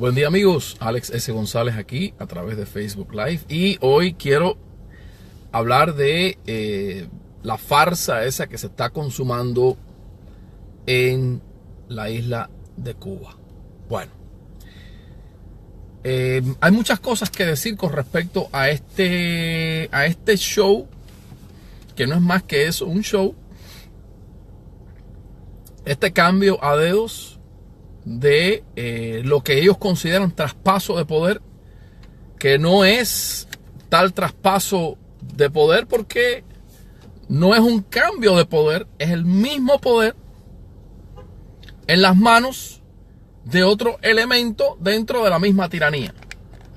Buen día amigos, Alex S. González aquí a través de Facebook Live y hoy quiero hablar de la farsa esa que se está consumando en la isla de Cuba. Bueno, hay muchas cosas que decir con respecto a este show, que no es más que eso, un show. Este cambio a dedos de lo que ellos consideran traspaso de poder, que no es tal traspaso de poder porque no es un cambio de poder, es el mismo poder en las manos de otro elemento dentro de la misma tiranía.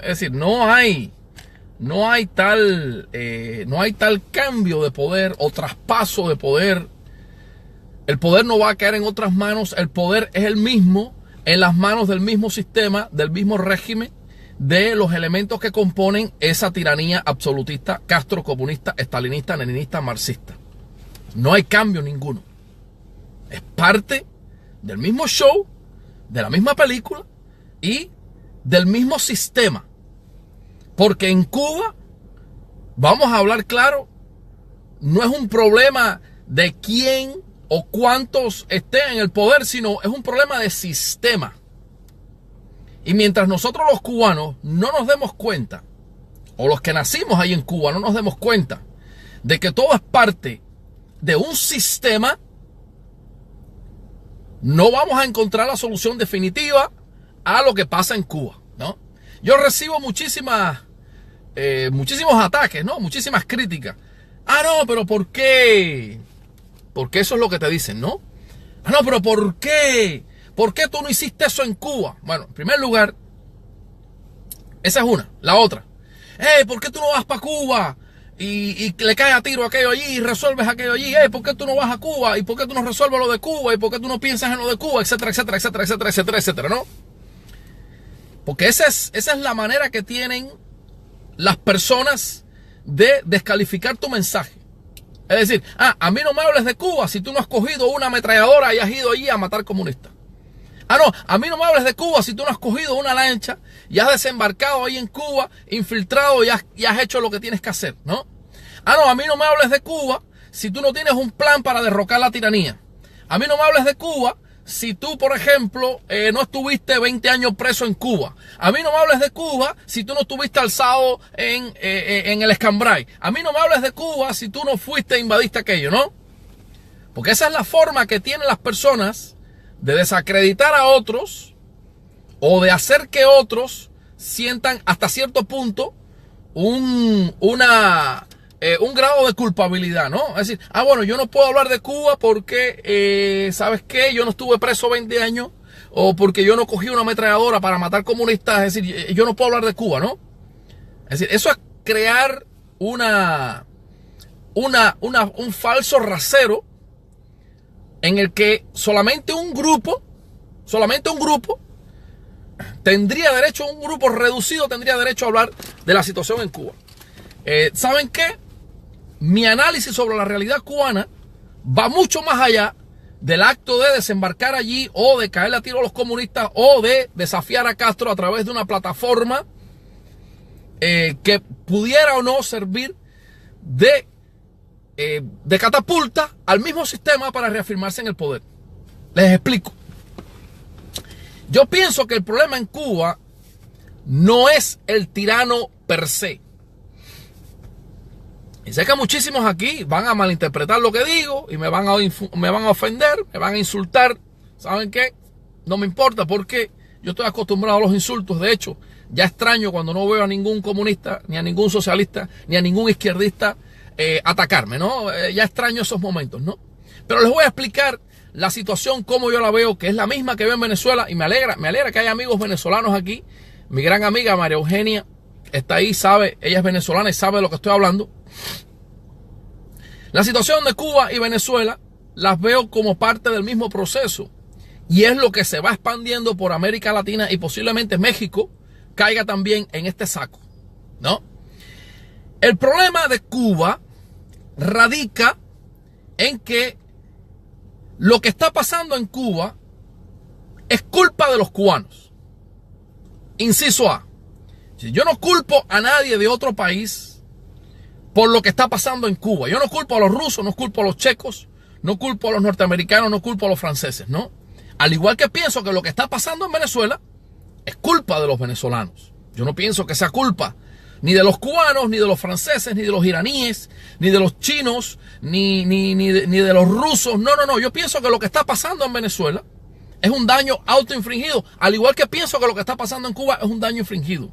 Es decir, no hay tal cambio de poder o traspaso de poder. El poder no va a caer en otras manos, el poder es el mismo, en las manos del mismo sistema, del mismo régimen, de los elementos que componen esa tiranía absolutista, castrocomunista, estalinista, leninista, marxista. No hay cambio ninguno. Es parte del mismo show, de la misma película y del mismo sistema. Porque en Cuba, vamos a hablar claro, no es un problema de quién o cuántos estén en el poder, sino es un problema de sistema. Y mientras nosotros los cubanos no nos demos cuenta, o los que nacimos ahí en Cuba no nos demos cuenta de que todo es parte de un sistema, no vamos a encontrar la solución definitiva a lo que pasa en Cuba, ¿no? Yo recibo muchísimos ataques, ¿no? Muchísimas críticas. Ah, no, pero ¿por qué? Porque eso es lo que te dicen, ¿no? Ah, no, pero ¿por qué? ¿Por qué tú no hiciste eso en Cuba? Bueno, en primer lugar, esa es una. La otra, ¿por qué tú no vas para Cuba y le caes a tiro aquello allí y resuelves aquello allí? ¿Por qué tú no vas a Cuba? ¿Y por qué tú no resuelves lo de Cuba? ¿Y por qué tú no piensas en lo de Cuba? Etcétera, etcétera, etcétera, etcétera, etcétera, etcétera, ¿no? Porque esa es la manera que tienen las personas de descalificar tu mensaje. Es decir, a mí no me hables de Cuba si tú no has cogido una ametralladora y has ido allí a matar comunistas. Ah, no, a mí no me hables de Cuba si tú no has cogido una lancha y has desembarcado ahí en Cuba, infiltrado y has hecho lo que tienes que hacer, ¿no? Ah, no, a mí no me hables de Cuba si tú no tienes un plan para derrocar la tiranía. A mí no me hables de Cuba si tú, por ejemplo, no estuviste 20 años preso en Cuba. A mí no me hables de Cuba si tú no estuviste alzado en el Escambray. A mí no me hables de Cuba si tú no fuiste e invadiste aquello, ¿no? Porque esa es la forma que tienen las personas de desacreditar a otros o de hacer que otros sientan hasta cierto punto un grado de culpabilidad, ¿no? Es decir, bueno, yo no puedo hablar de Cuba porque, ¿sabes qué? Yo no estuve preso 20 años o porque yo no cogí una ametralladora para matar comunistas. Es decir, yo no puedo hablar de Cuba, ¿no? Es decir, eso es crear un falso rasero en el que solamente un grupo tendría derecho, un grupo reducido tendría derecho a hablar de la situación en Cuba. ¿Saben qué? Mi análisis sobre la realidad cubana va mucho más allá del acto de desembarcar allí o de caerle a tiro a los comunistas o de desafiar a Castro a través de una plataforma que pudiera o no servir de catapulta al mismo sistema para reafirmarse en el poder. Les explico. Yo pienso que el problema en Cuba no es el tirano per se. Y sé que muchísimos aquí van a malinterpretar lo que digo y me van a ofender, me van a insultar. ¿Saben qué? No me importa porque yo estoy acostumbrado a los insultos. De hecho, ya extraño cuando no veo a ningún comunista, ni a ningún socialista, ni a ningún izquierdista atacarme, ¿no? Ya extraño esos momentos, ¿no? Pero les voy a explicar la situación como yo la veo, que es la misma que veo en Venezuela, y me alegra que haya amigos venezolanos aquí. Mi gran amiga María Eugenia está ahí, sabe, ella es venezolana y sabe de lo que estoy hablando. La situación de Cuba y Venezuela las veo como parte del mismo proceso, y es lo que se va expandiendo por América Latina, y posiblemente México caiga también en este saco, ¿no? El problema de Cuba radica en que lo que está pasando en Cuba es culpa de los cubanos. Inciso A. Yo no culpo a nadie de otro país por lo que está pasando en Cuba. Yo no culpo a los rusos, no culpo a los checos, no culpo a los norteamericanos, no culpo a los franceses, ¿no? Al igual que pienso que lo que está pasando en Venezuela es culpa de los venezolanos. Yo no pienso que sea culpa ni de los cubanos, ni de los franceses, ni de los iraníes, ni de los chinos, ni de los rusos. No. Yo pienso que lo que está pasando en Venezuela es un daño autoinfringido. Al igual que pienso que lo que está pasando en Cuba es un daño infringido.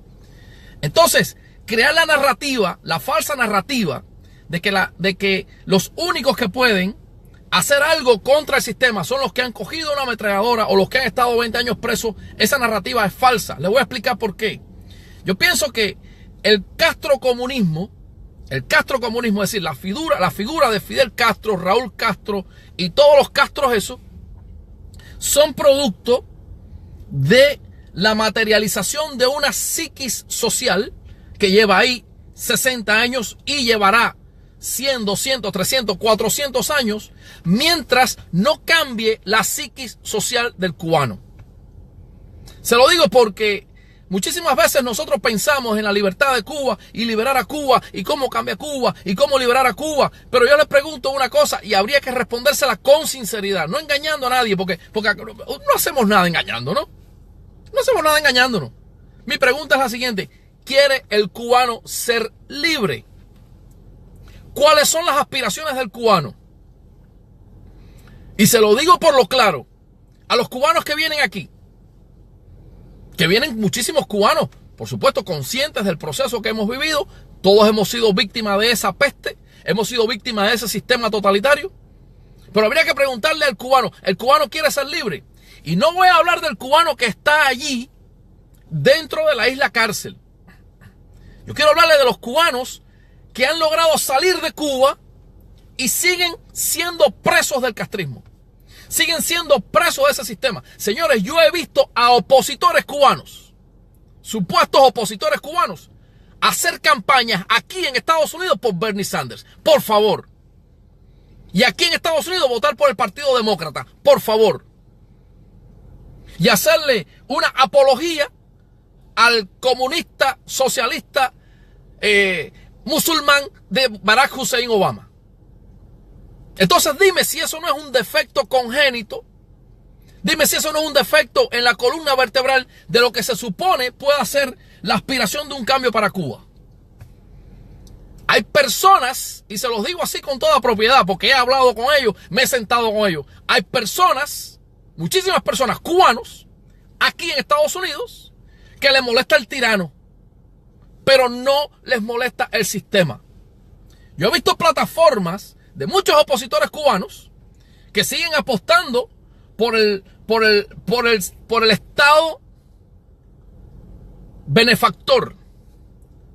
Entonces, crear la narrativa, la falsa narrativa, de que los únicos que pueden hacer algo contra el sistema son los que han cogido una ametralladora o los que han estado 20 años presos, esa narrativa es falsa. Les voy a explicar por qué. Yo pienso que el castrocomunismo, es decir, la figura de Fidel Castro, Raúl Castro y todos los Castros esos, son producto de la materialización de una psiquis social que lleva ahí 60 años y llevará 100, 200, 300, 400 años mientras no cambie la psiquis social del cubano. Se lo digo porque muchísimas veces nosotros pensamos en la libertad de Cuba y liberar a Cuba y cómo cambia Cuba y cómo liberar a Cuba. Pero yo les pregunto una cosa y habría que respondérsela con sinceridad, no engañando a nadie, porque no hacemos nada engañando, ¿no? No hacemos nada engañándonos. Mi pregunta es la siguiente: ¿quiere el cubano ser libre? ¿Cuáles son las aspiraciones del cubano? Y se lo digo por lo claro, a los cubanos que vienen aquí, que vienen muchísimos cubanos, por supuesto, conscientes del proceso que hemos vivido. Todos hemos sido víctimas de esa peste, hemos sido víctimas de ese sistema totalitario. Pero habría que preguntarle al cubano, ¿el cubano quiere ser libre? Y no voy a hablar del cubano que está allí, dentro de la isla cárcel. Yo quiero hablarle de los cubanos que han logrado salir de Cuba y siguen siendo presos del castrismo. Siguen siendo presos de ese sistema. Señores, yo he visto a opositores cubanos, supuestos opositores cubanos, hacer campañas aquí en Estados Unidos por Bernie Sanders. Por favor. Y aquí en Estados Unidos votar por el Partido Demócrata. Por favor. Y hacerle una apología al comunista, socialista, musulmán de Barack Hussein Obama. Entonces dime si eso no es un defecto congénito. Dime si eso no es un defecto en la columna vertebral de lo que se supone pueda ser la aspiración de un cambio para Cuba. Hay personas, y se los digo así con toda propiedad, porque he hablado con ellos, me he sentado con ellos. Hay personas, muchísimas personas, cubanos, aquí en Estados Unidos, que les molesta el tirano, pero no les molesta el sistema. Yo he visto plataformas de muchos opositores cubanos que siguen apostando por el Estado benefactor,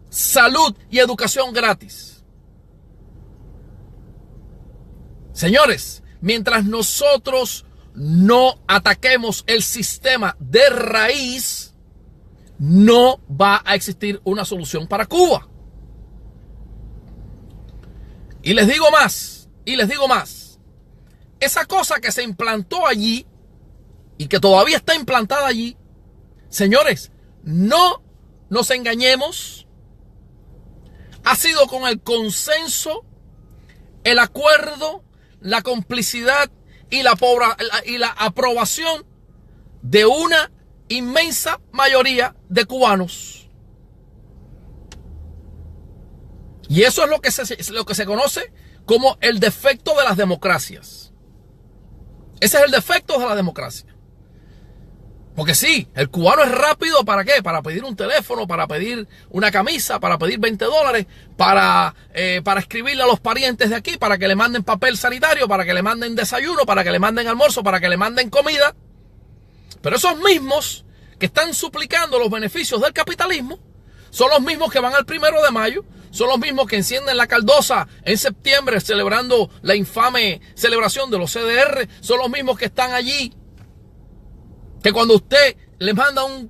salud y educación gratis. Señores, mientras nosotros no ataquemos el sistema de raíz, no va a existir una solución para Cuba. Y les digo más, esa cosa que se implantó allí y que todavía está implantada allí, señores, no nos engañemos, ha sido con el consenso, el acuerdo, la complicidad y la aprobación de una inmensa mayoría de cubanos. Y eso es lo que se conoce como el defecto de las democracias. Ese es el defecto de la democracia. Porque sí, el cubano es rápido, ¿para qué? Para pedir un teléfono, para pedir una camisa, para pedir $20, para escribirle a los parientes de aquí, para que le manden papel sanitario, para que le manden desayuno, para que le manden almuerzo, para que le manden comida. Pero esos mismos que están suplicando los beneficios del capitalismo son los mismos que van al 1 de mayo, son los mismos que encienden la caldosa en septiembre celebrando la infame celebración de los CDR, son los mismos que están allí, que cuando usted les manda un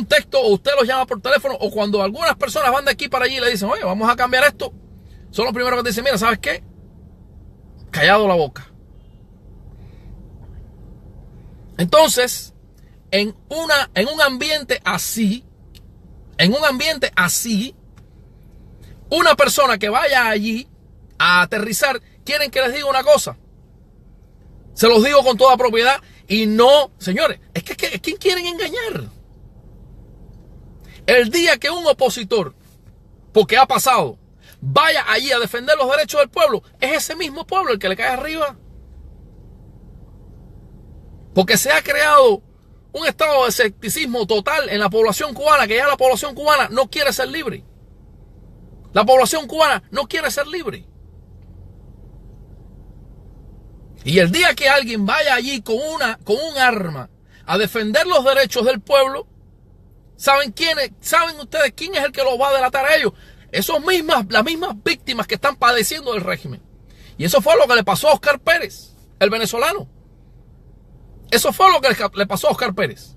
texto o usted los llama por teléfono, o cuando algunas personas van de aquí para allí y le dicen, oye, vamos a cambiar esto, son los primeros que dicen, mira, ¿sabes qué? Callado la boca. Entonces, en un ambiente así, En un ambiente así, una persona que vaya allí a aterrizar, quieren que les diga una cosa. Se los digo con toda propiedad y no, señores, es que ¿quién quieren engañar? El día que un opositor, porque ha pasado, vaya allí a defender los derechos del pueblo, es ese mismo pueblo el que le cae arriba. Porque se ha creado un estado de escepticismo total en la población cubana, que ya la población cubana no quiere ser libre. La población cubana no quiere ser libre. Y el día que alguien vaya allí con un arma a defender los derechos del pueblo, ¿saben ustedes quién es el que los va a delatar a ellos? Las mismas víctimas que están padeciendo del régimen. Y eso fue lo que le pasó a Oscar Pérez, el venezolano. Eso fue lo que le pasó a Oscar Pérez.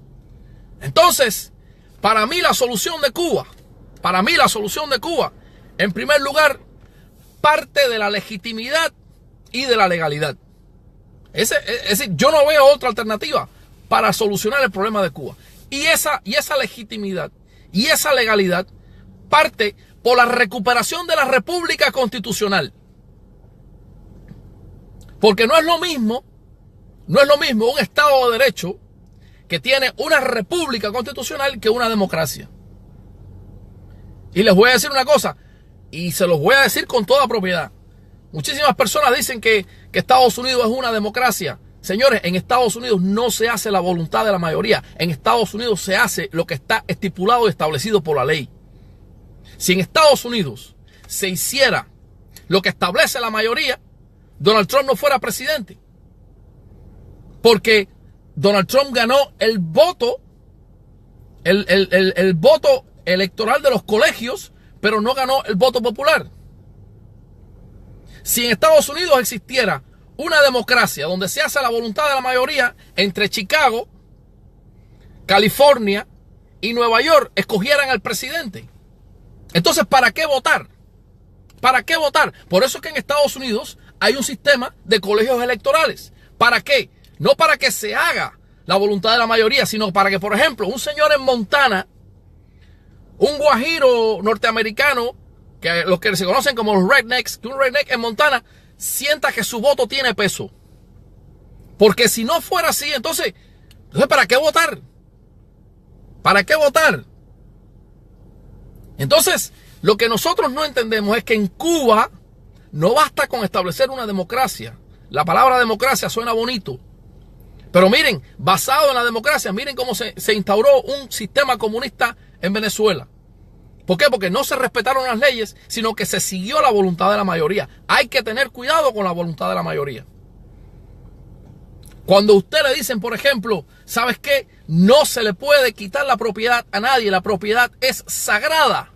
Entonces, para mí la solución de Cuba, en primer lugar, parte de la legitimidad y de la legalidad. Es decir, yo no veo otra alternativa para solucionar el problema de Cuba. Y esa legitimidad y esa legalidad parte por la recuperación de la República Constitucional. Porque no es lo mismo un Estado de Derecho que tiene una República Constitucional que una democracia. Y les voy a decir una cosa, y se los voy a decir con toda propiedad. Muchísimas personas dicen que Estados Unidos es una democracia. Señores, en Estados Unidos no se hace la voluntad de la mayoría. En Estados Unidos se hace lo que está estipulado y establecido por la ley. Si en Estados Unidos se hiciera lo que establece la mayoría, Donald Trump no fuera presidente. Porque Donald Trump ganó el voto, el voto electoral de los colegios, pero no ganó el voto popular. Si en Estados Unidos existiera una democracia donde se hace la voluntad de la mayoría, entre Chicago, California y Nueva York escogieran al presidente. Entonces, ¿para qué votar? ¿Para qué votar? Por eso es que en Estados Unidos hay un sistema de colegios electorales. ¿Para qué? No para que se haga la voluntad de la mayoría, sino para que, por ejemplo, un señor en Montana, un guajiro norteamericano, que los que se conocen como los rednecks, que un redneck en Montana sienta que su voto tiene peso. Porque si no fuera así, entonces ¿para qué votar? ¿Para qué votar? Entonces, lo que nosotros no entendemos es que en Cuba no basta con establecer una democracia. La palabra democracia suena bonito. Pero miren, basado en la democracia, miren cómo se instauró un sistema comunista en Venezuela. ¿Por qué? Porque no se respetaron las leyes, sino que se siguió la voluntad de la mayoría. Hay que tener cuidado con la voluntad de la mayoría. Cuando a usted le dicen, por ejemplo, ¿sabes qué? No se le puede quitar la propiedad a nadie. La propiedad es sagrada.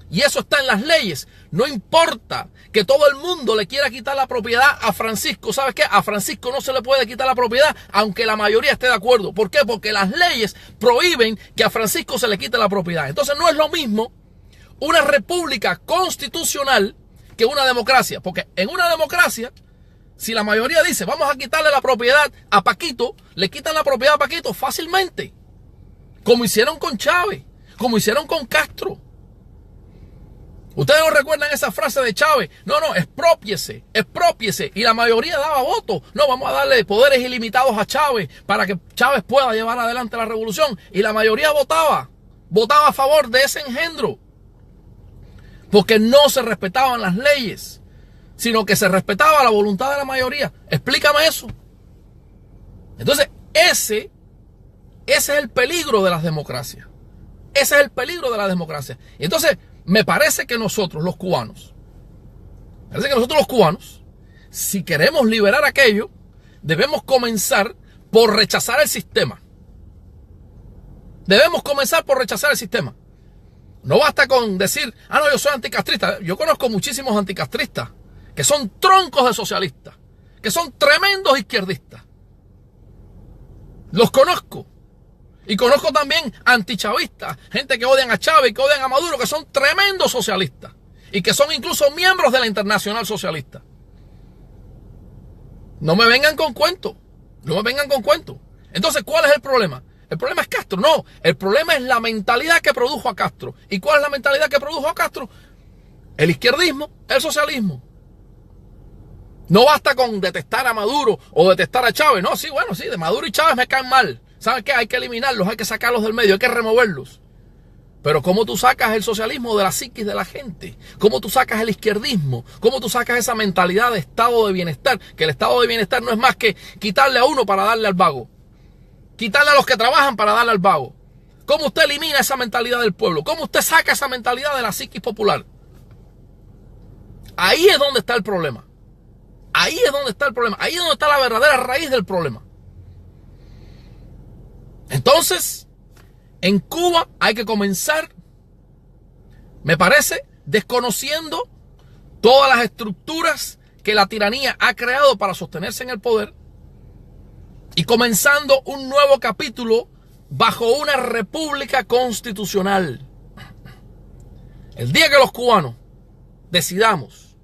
Y eso está en las leyes. No importa que todo el mundo le quiera quitar la propiedad a Francisco. ¿Sabes qué? A Francisco no se le puede quitar la propiedad, aunque la mayoría esté de acuerdo. ¿Por qué? Porque las leyes prohíben que a Francisco se le quite la propiedad. Entonces no es lo mismo una república constitucional que una democracia. Porque en una democracia, si la mayoría dice, vamos a quitarle la propiedad a Paquito, le quitan la propiedad a Paquito fácilmente. Como hicieron con Chávez, como hicieron con Castro. Ustedes no recuerdan esa frase de Chávez. No, exprópiese. Y la mayoría daba votos. No, vamos a darle poderes ilimitados a Chávez para que Chávez pueda llevar adelante la revolución. Y la mayoría votaba a favor de ese engendro. Porque no se respetaban las leyes, sino que se respetaba la voluntad de la mayoría. Explícame eso. Entonces, ese es el peligro de las democracias. Ese es el peligro de la democracia. Y entonces, me parece que nosotros los cubanos, si queremos liberar aquello, debemos comenzar por rechazar el sistema. Debemos comenzar por rechazar el sistema. No basta con decir, no, yo soy anticastrista. Yo conozco muchísimos anticastristas que son troncos de socialistas, que son tremendos izquierdistas. Los conozco. Y conozco también antichavistas, gente que odian a Chávez, que odian a Maduro, que son tremendos socialistas. Y que son incluso miembros de la Internacional Socialista. No me vengan con cuentos. Entonces, ¿cuál es el problema? El problema es Castro. No, el problema es la mentalidad que produjo a Castro. ¿Y cuál es la mentalidad que produjo a Castro? El izquierdismo, el socialismo. No basta con detestar a Maduro o detestar a Chávez. No, sí, bueno, sí, de Maduro y Chávez me caen mal. ¿Saben qué? Hay que eliminarlos, hay que sacarlos del medio, hay que removerlos. Pero ¿cómo tú sacas el socialismo de la psiquis de la gente? ¿Cómo tú sacas el izquierdismo? ¿Cómo tú sacas esa mentalidad de estado de bienestar? Que el estado de bienestar no es más que quitarle a uno para darle al vago. Quitarle a los que trabajan para darle al vago. ¿Cómo usted elimina esa mentalidad del pueblo? ¿Cómo usted saca esa mentalidad de la psiquis popular? Ahí es donde está el problema. Ahí es donde está el problema. Ahí es donde está la verdadera raíz del problema. Entonces, en Cuba hay que comenzar, me parece, desconociendo todas las estructuras que la tiranía ha creado para sostenerse en el poder y comenzando un nuevo capítulo bajo una república constitucional. El día que los cubanos decidamos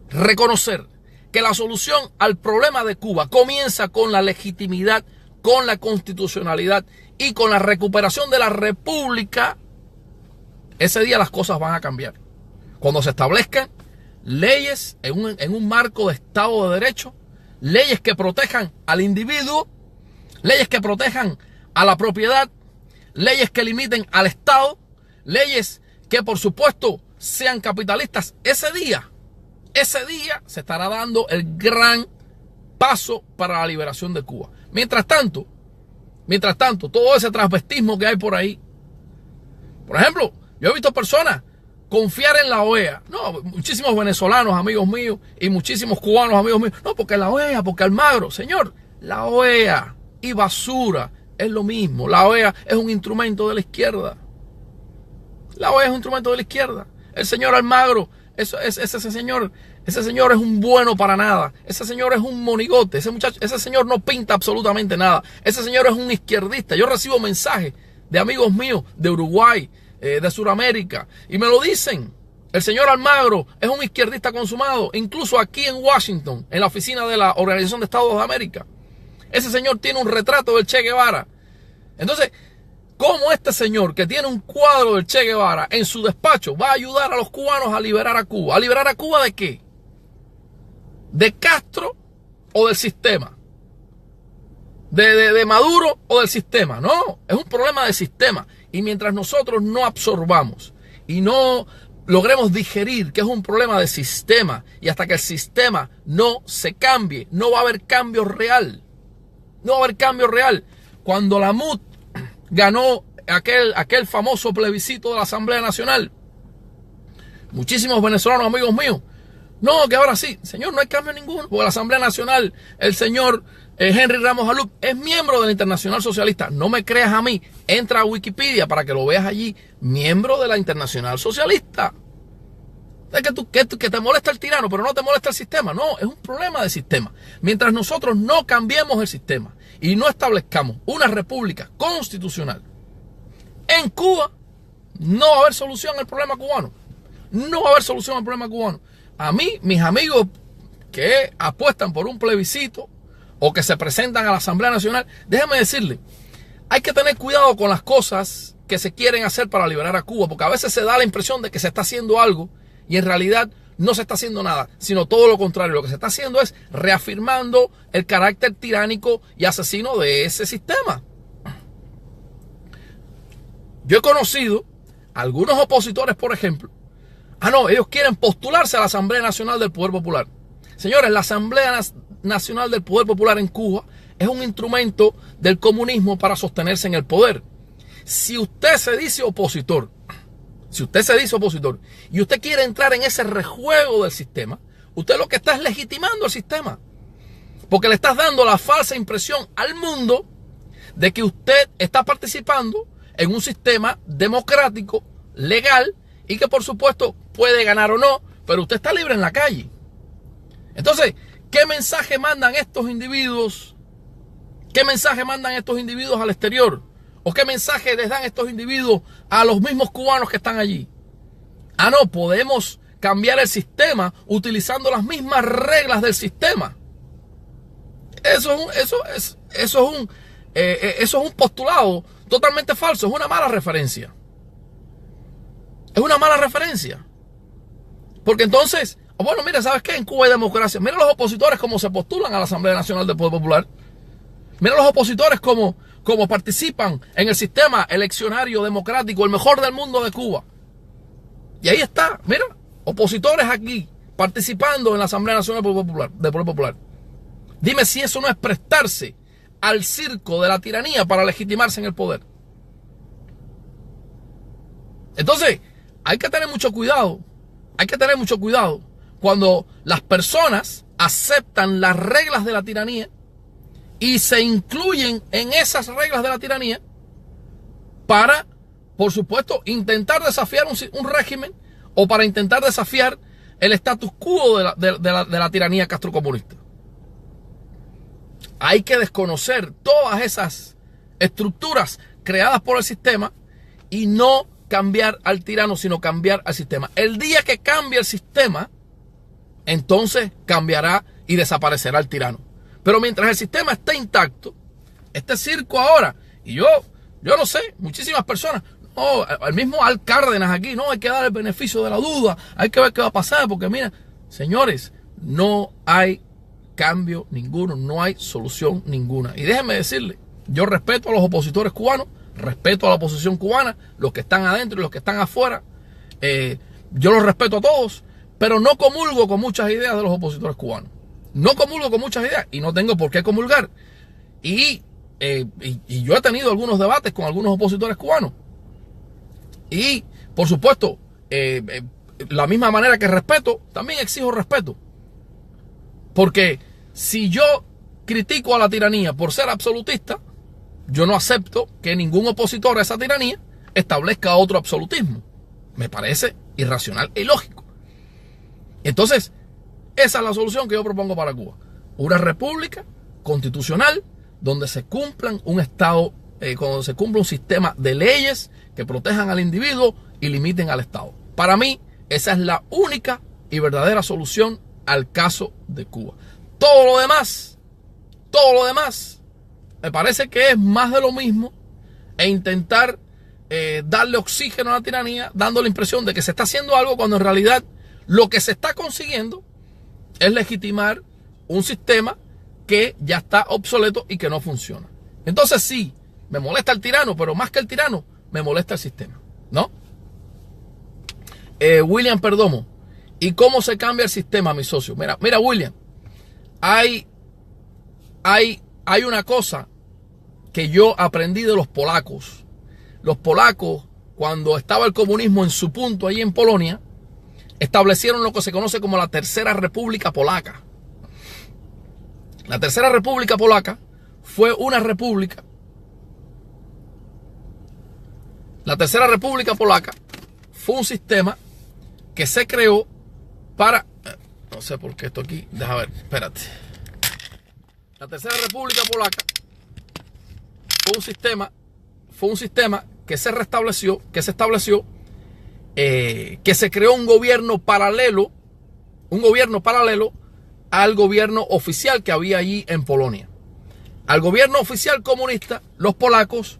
reconocer que la solución al problema de Cuba comienza con la legitimidad, con la constitucionalidad y con la recuperación de la república, ese día las cosas van a cambiar. Cuando se establezcan leyes en un marco de Estado de Derecho, leyes que protejan al individuo, leyes que protejan a la propiedad, leyes que limiten al Estado, leyes que por supuesto sean capitalistas, ese día se estará dando el gran paso para la liberación de Cuba. Mientras tanto, todo ese transvestismo que hay por ahí. Por ejemplo, yo he visto personas confiar en la OEA. No, muchísimos venezolanos, amigos míos, y muchísimos cubanos, amigos míos. No, porque la OEA, porque Almagro. Señor, la OEA y basura es lo mismo. La OEA es un instrumento de la izquierda. La OEA es un instrumento de la izquierda. El señor Almagro, ese señor es un bueno para nada. Ese señor es un monigote. Ese señor no pinta absolutamente nada. Ese señor es un izquierdista. Yo recibo mensajes de amigos míos de Uruguay, de Sudamérica, y me lo dicen. El señor Almagro es un izquierdista consumado. Incluso aquí en Washington, en la oficina de la Organización de Estados de América, ese señor tiene un retrato del Che Guevara. Entonces, ¿cómo este señor que tiene un cuadro del Che Guevara en su despacho va a ayudar a los cubanos a liberar a Cuba? ¿A liberar a Cuba de qué? ¿De Castro o del sistema? ¿De Maduro o del sistema? No, es un problema de sistema. Y mientras nosotros no absorbamos y no logremos digerir que es un problema de sistema, y hasta que el sistema no se cambie, no va a haber cambio real. No va a haber cambio real. Cuando la MUD ganó aquel famoso plebiscito de la Asamblea Nacional, muchísimos venezolanos, amigos míos, no, que ahora sí, señor, no hay cambio ninguno, porque la Asamblea Nacional, el señor Henry Ramos Alup es miembro de la Internacional Socialista. No me creas a mí, entra a Wikipedia para que lo veas allí, miembro de la Internacional Socialista. Es que te molesta el tirano, pero no te molesta el sistema. No, es un problema de sistema. Mientras nosotros no cambiemos el sistema y no establezcamos una república constitucional en Cuba, no va a haber solución al problema cubano. No va a haber solución al problema cubano. A mí, mis amigos que apuestan por un plebiscito o que se presentan a la Asamblea Nacional, déjame decirle, hay que tener cuidado con las cosas que se quieren hacer para liberar a Cuba, porque a veces se da la impresión de que se está haciendo algo y en realidad no se está haciendo nada, sino todo lo contrario. Lo que se está haciendo es reafirmando el carácter tiránico y asesino de ese sistema. Yo he conocido algunos opositores, por ejemplo. Ellos quieren postularse a la Asamblea Nacional del Poder Popular. Señores, la Asamblea Nacional del Poder Popular en Cuba es un instrumento del comunismo para sostenerse en el poder. Si usted se dice opositor, y usted quiere entrar en ese rejuego del sistema, usted lo que está es legitimando el sistema. Porque le estás dando la falsa impresión al mundo de que usted está participando en un sistema democrático, legal, y que por supuesto puede ganar o no, pero usted está libre en la calle. Entonces, ¿qué mensaje mandan estos individuos? ¿Qué mensaje mandan estos individuos al exterior? ¿O qué mensaje les dan estos individuos a los mismos cubanos que están allí? No, podemos cambiar el sistema utilizando las mismas reglas del sistema. Eso es eso es un postulado totalmente falso, es una mala referencia. Es una mala referencia. Porque entonces, bueno, mira, ¿sabes qué? En Cuba hay democracia. Mira los opositores cómo se postulan a la Asamblea Nacional del Poder Popular. Mira los opositores cómo participan en el sistema eleccionario democrático, el mejor del mundo de Cuba. Y ahí está, mira, opositores aquí participando en la Asamblea Nacional del Poder Popular. Dime si eso no es prestarse al circo de la tiranía para legitimarse en el poder. Entonces, hay que tener mucho cuidado. Hay que tener mucho cuidado cuando las personas aceptan las reglas de la tiranía y se incluyen en esas reglas de la tiranía para, por supuesto, intentar desafiar un régimen o para intentar desafiar el status quo de la tiranía castrocomunista. Hay que desconocer todas esas estructuras creadas por el sistema y no cambiar al tirano, sino cambiar al sistema. El día que cambie el sistema, entonces cambiará y desaparecerá el tirano. Pero mientras el sistema esté intacto, este circo ahora, y yo no sé, muchísimas personas, no, el mismo Al Cárdenas aquí, no, hay que dar el beneficio de la duda, hay que ver qué va a pasar, porque mira, señores, no hay cambio ninguno, no hay solución ninguna. Y déjenme decirle, yo respeto a los opositores cubanos, respeto a la oposición cubana, los que están adentro y los que están afuera, yo los respeto a todos, pero no comulgo con muchas ideas de los opositores cubanos. No comulgo con muchas ideas y no tengo por qué comulgar. Y yo he tenido algunos debates con algunos opositores cubanos. Y, por supuesto, la misma manera que respeto, también exijo respeto. Porque si yo critico a la tiranía por ser absolutista, yo no acepto que ningún opositor a esa tiranía establezca otro absolutismo. Me parece irracional e ilógico. Entonces, esa es la solución que yo propongo para Cuba. Una república constitucional donde se cumplan un Estado, cuando se cumpla un sistema de leyes que protejan al individuo y limiten al Estado. Para mí, esa es la única y verdadera solución al caso de Cuba. Todo lo demás, me parece que es más de lo mismo e intentar darle oxígeno a la tiranía, dando la impresión de que se está haciendo algo cuando en realidad lo que se está consiguiendo es legitimar un sistema que ya está obsoleto y que no funciona. Entonces sí, me molesta el tirano, pero más que el tirano, me molesta el sistema, ¿no? William Perdomo, ¿y cómo se cambia el sistema, mi socio? Mira, William, hay una cosa que yo aprendí de los polacos. Los polacos, cuando estaba el comunismo en su punto ahí en Polonia, establecieron lo que se conoce como la Tercera República Polaca. La Tercera República Polaca fue una república. La Tercera República Polaca fue un sistema que se creó para... No sé por qué esto aquí... Deja ver, espérate. La Tercera República Polaca fue un sistema que se restableció, que se estableció, que se creó un gobierno paralelo al gobierno oficial que había allí en Polonia. Al gobierno oficial comunista, los polacos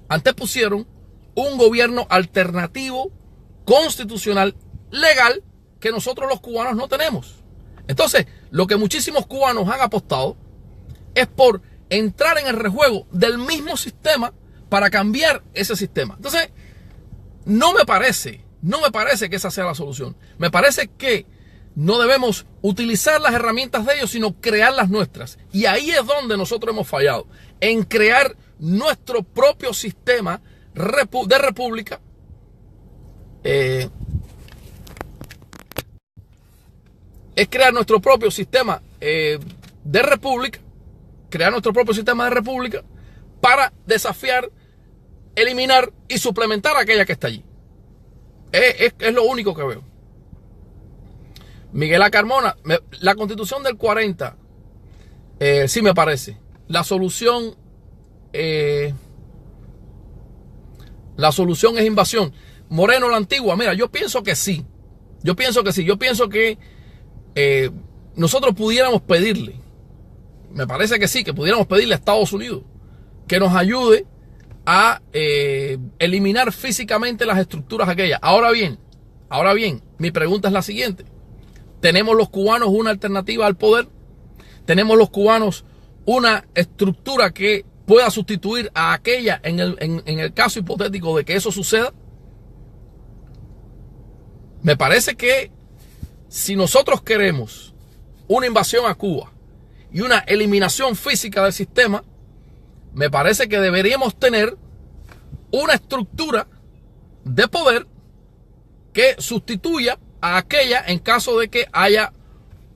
antepusieron un gobierno alternativo, constitucional, legal, que nosotros los cubanos no tenemos. Entonces, lo que muchísimos cubanos han apostado es por entrar en el rejuego del mismo sistema para cambiar ese sistema. Entonces, no me parece que esa sea la solución. Me parece que no debemos utilizar las herramientas de ellos, sino crear las nuestras. Y ahí es donde nosotros hemos fallado, en crear nuestro propio sistema de república, es crear nuestro propio sistema de república, para desafiar, eliminar y suplementar a aquella que está allí. Es lo único que veo. Miguel A. Carmona, la Constitución del 40, sí me parece. La solución es invasión. Moreno, la antigua, mira, yo pienso que sí. Yo pienso que nosotros pudiéramos pedirle, me parece que sí, que pudiéramos pedirle a Estados Unidos que nos ayude a eliminar físicamente las estructuras aquellas. Ahora bien, mi pregunta es la siguiente. ¿Tenemos los cubanos una alternativa al poder? ¿Tenemos los cubanos una estructura que pueda sustituir a aquella en el caso hipotético de que eso suceda? Me parece que si nosotros queremos una invasión a Cuba y una eliminación física del sistema, me parece que deberíamos tener una estructura de poder que sustituya a aquella en caso de que haya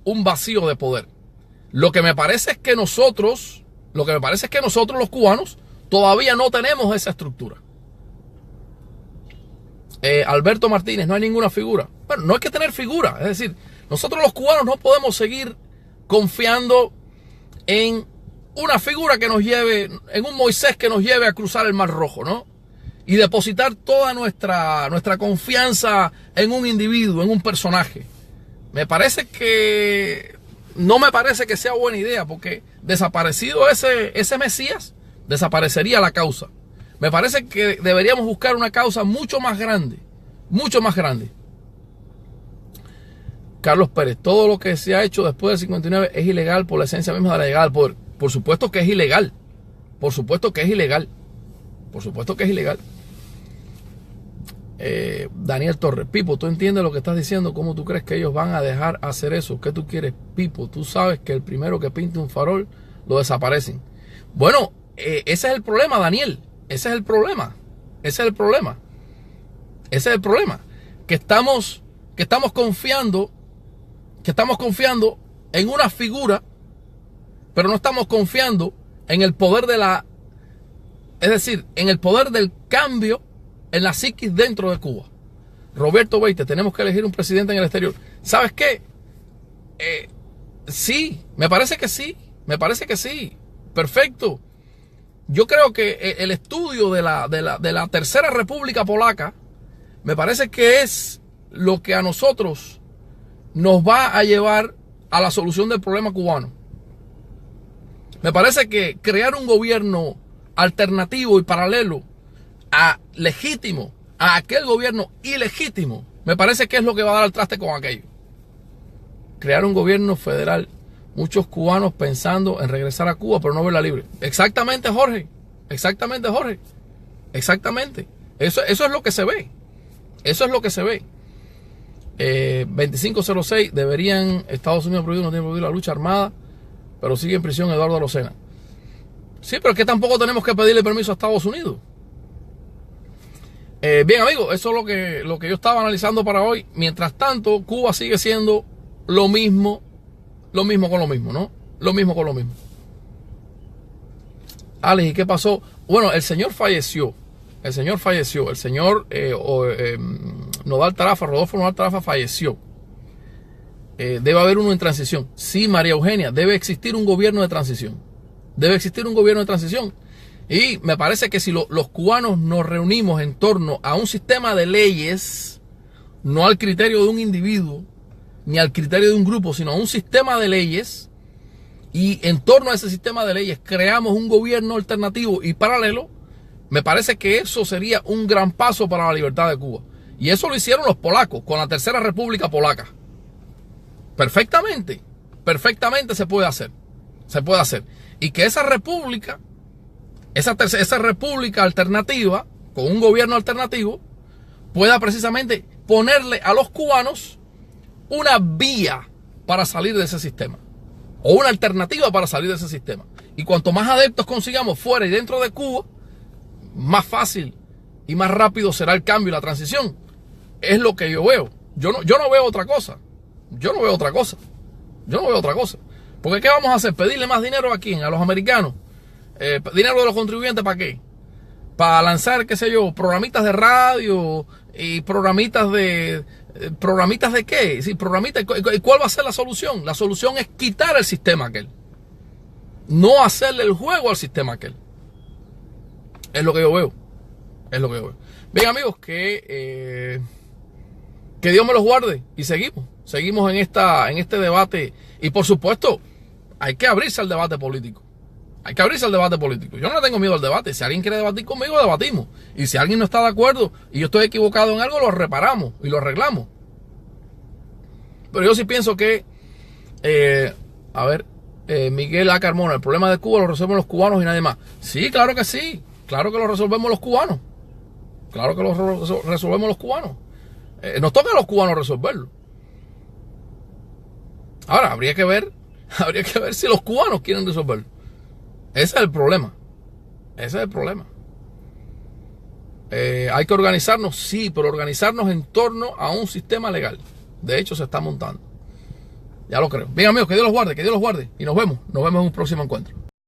un vacío de poder. Lo que me parece es que nosotros los cubanos todavía no tenemos esa estructura. Alberto Martínez, no hay ninguna figura. Bueno, no hay que tener figura. Es decir, nosotros los cubanos no podemos seguir confiando en una figura que nos lleve, en un Moisés que nos lleve a cruzar el Mar Rojo, ¿no? Y depositar toda nuestra confianza en un individuo, en un personaje. No me parece que sea buena idea, porque desaparecido ese Mesías, desaparecería la causa. Me parece que deberíamos buscar una causa mucho más grande, mucho más grande. Carlos Pérez, todo lo que se ha hecho después del 59 es ilegal por la esencia misma de la llegada al poder. Por supuesto que es ilegal. Por supuesto que es ilegal. Por supuesto que es ilegal. Daniel Torres, Pipo, ¿tú entiendes lo que estás diciendo? ¿Cómo tú crees que ellos van a dejar hacer eso? ¿Qué tú quieres, Pipo? Tú sabes que el primero que pinte un farol lo desaparecen. Bueno, ese es el problema, Daniel. Ese es el problema. Ese es el problema. Ese es el problema. Que estamos confiando en una figura, pero no estamos confiando en el poder es decir, en el poder del cambio en la psiquis dentro de Cuba. Roberto Beite, tenemos que elegir un presidente en el exterior. ¿Sabes qué? Sí, me parece que sí. Me parece que sí. Perfecto. Yo creo que el estudio de la Tercera República Polaca me parece que es lo que a nosotros nos va a llevar a la solución del problema cubano. Me parece que crear un gobierno alternativo y paralelo legítimo a aquel gobierno ilegítimo, me parece que es lo que va a dar al traste con aquello. Crear un gobierno federal, muchos cubanos pensando en regresar a Cuba pero no verla libre. Exactamente, Jorge. Exactamente, Jorge. Exactamente. Eso es lo que se ve. Eso es lo que se ve. 2506, Estados Unidos no tiene prohibido la lucha armada, pero sigue en prisión Eduardo Arocena. Sí, pero es que tampoco tenemos que pedirle permiso a Estados Unidos. Bien, amigos, eso es lo que yo estaba analizando para hoy. Mientras tanto, Cuba sigue siendo lo mismo con lo mismo, ¿no? Lo mismo con lo mismo. Alex, ¿y qué pasó? Bueno, el señor falleció. El señor Rodolfo Nodal Tarafa falleció. Debe haber uno en transición. Sí, María Eugenia, debe existir un gobierno de transición. Debe existir un gobierno de transición. Y me parece que si los cubanos nos reunimos en torno a un sistema de leyes, no al criterio de un individuo, ni al criterio de un grupo, sino a un sistema de leyes, y en torno a ese sistema de leyes creamos un gobierno alternativo y paralelo, me parece que eso sería un gran paso para la libertad de Cuba. Y eso lo hicieron los polacos con la Tercera República Polaca. Perfectamente se puede hacer. Se puede hacer. Y que esa república, esa república alternativa, con un gobierno alternativo, pueda precisamente ponerle a los cubanos una vía para salir de ese sistema. O una alternativa para salir de ese sistema. Y cuanto más adeptos consigamos fuera y dentro de Cuba, más fácil y más rápido será el cambio y la transición. Es lo que yo veo. Yo no veo otra cosa. Yo no veo otra cosa. Porque ¿qué vamos a hacer? ¿Pedirle más dinero a quién? ¿A los americanos? ¿Dinero de los contribuyentes para qué? Para lanzar, qué sé yo, programitas de radio y programitas de qué. Sí, ¿y cuál va a ser la solución? La solución es quitar el sistema aquel. No hacerle el juego al sistema aquel. Es lo que yo veo. Bien, amigos, que Dios me los guarde y seguimos en este debate. Y por supuesto, hay que abrirse al debate político. Hay que abrirse al debate político. Yo no le tengo miedo al debate. Si alguien quiere debatir conmigo, debatimos. Y si alguien no está de acuerdo y yo estoy equivocado en algo, lo reparamos y lo arreglamos. Pero yo sí pienso que, Miguel A. Carmona, el problema de Cuba lo resuelven los cubanos y nadie más. Sí, claro que sí. Claro que lo resolvemos los cubanos. Claro que lo resolvemos los cubanos. Nos toca a los cubanos resolverlo. Ahora, habría que ver si los cubanos quieren resolverlo. Ese es el problema. Ese es el problema. Hay que organizarnos, sí, pero organizarnos en torno a un sistema legal. De hecho, se está montando. Ya lo creo. Bien, amigos, que Dios los guarde, que Dios los guarde. Y nos vemos en un próximo encuentro.